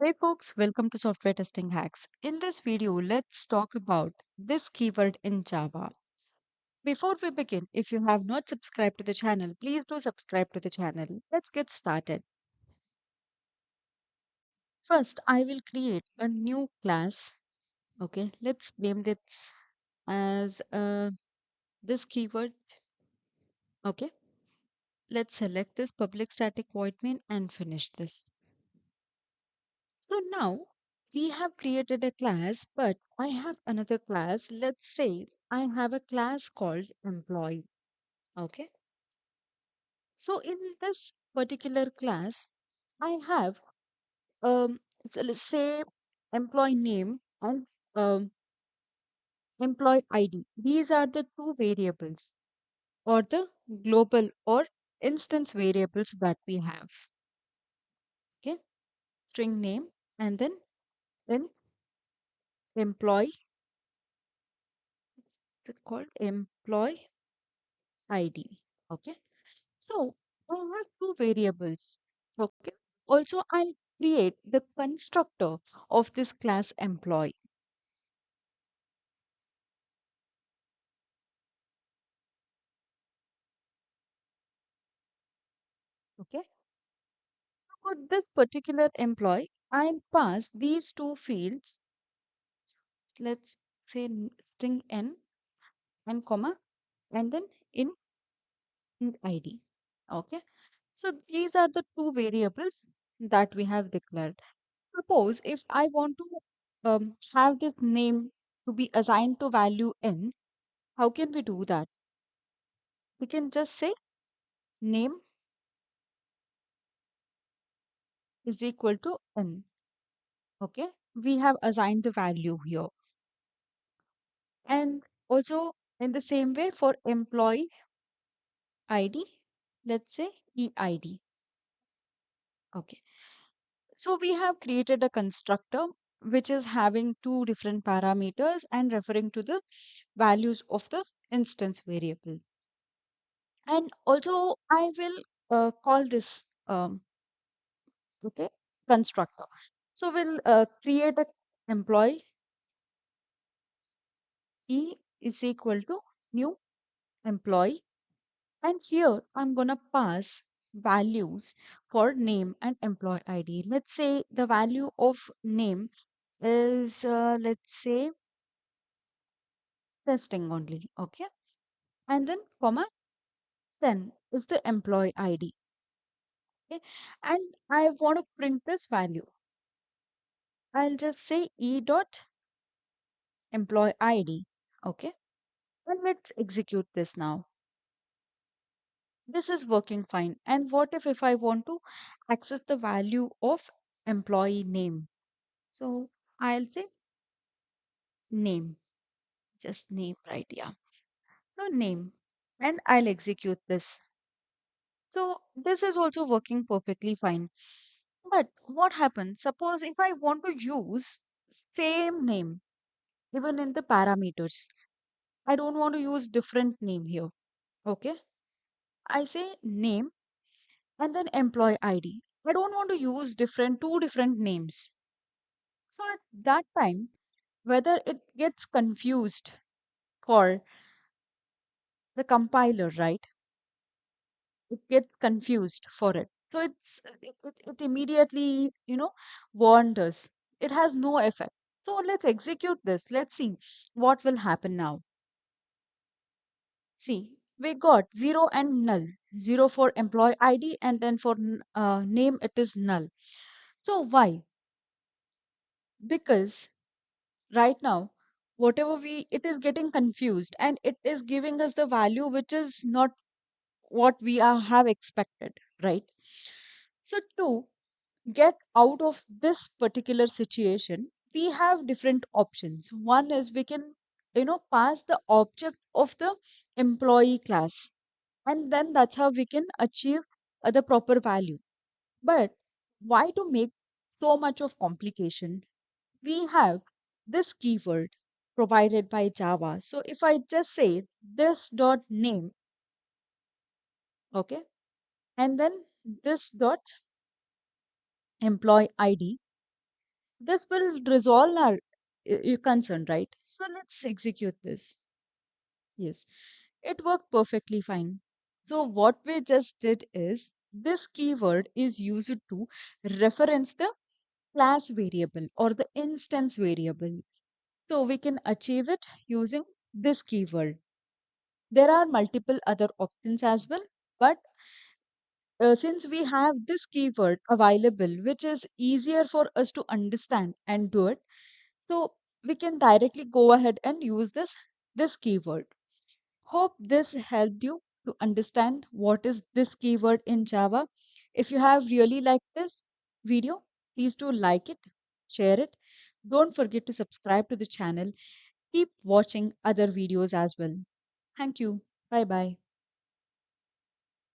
Hey folks, welcome to Software Testing Hacks. In this video, let's talk about this keyword in Java. Before we begin, if you have not subscribed to the channel, please do subscribe to the channel. Let's get started. First, I will create a new class. Okay, let's name it as this keyword. Okay, let's select this public static void main and finish this. So now we have created a class, but I have another class. Let's say I have a class called employee. Okay. So in this particular class, I have so let's say employee name and employee ID. These are the two variables or the global or instance variables that we have. Okay. String name and then employee, it's called employee ID. Okay. So I have two variables. Okay. Also, I'll create the constructor of this class employee. Okay. For this particular employee, I'll pass these two fields. Let's say string n and comma and then in ID. Okay. So these are the two variables that we have declared. Suppose if I want to have this name to be assigned to value n, how can we do that? We can just say name is equal to n. Okay, we have assigned the value here. And also in the same way for employee ID, let's say EID. Okay, so we have created a constructor which is having two different parameters and referring to the values of the instance variable. And also I will call this okay constructor. So we'll create a employee E is equal to new employee, and here I'm gonna pass values for name and employee ID. Let's say the value of name is let's say testing only, okay? And then comma 10 is the employee ID, okay? And I want to print this value. I'll just say e dot employee ID, okay? And let's execute this now. This is working fine. And what if I want to access the value of employee name? So I'll say name, just name, right? Yeah. So name, and I'll execute this. So this is also working perfectly fine. But what happens? Suppose if I want to use same name, even in the parameters, I don't want to use different name here. Okay. I say name and then employee ID. I don't want to use two different names. So at that time, whether it gets confused for the compiler, right? It gets confused for it. So it immediately, warned us. It has no effect. So let's execute this. Let's see what will happen now. See, we got 0 and null. 0 for employee ID and then for name it is null. So why? Because right now, whatever it is getting confused and it is giving us the value which is not what have expected, right? So to get out of this particular situation, we have different options. One is we can, pass the object of the employee class, and then that's how we can achieve the proper value. But why to make so much of complication? We have this keyword provided by Java. So if I just say this dot name, okay, and then this dot employee ID, This will resolve our concern, right? So let's execute this. Yes, it worked perfectly fine. So what we just did is this keyword is used to reference the class variable or the instance variable. So we can achieve it using this keyword. There are multiple other options as well, but since we have this keyword available, which is easier for us to understand and do it, so we can directly go ahead and use this keyword. Hope this helped you to understand what is this keyword in Java. If you have really liked this video, please do like it, share it. Don't forget to subscribe to the channel. Keep watching other videos as well. Thank you. Bye bye.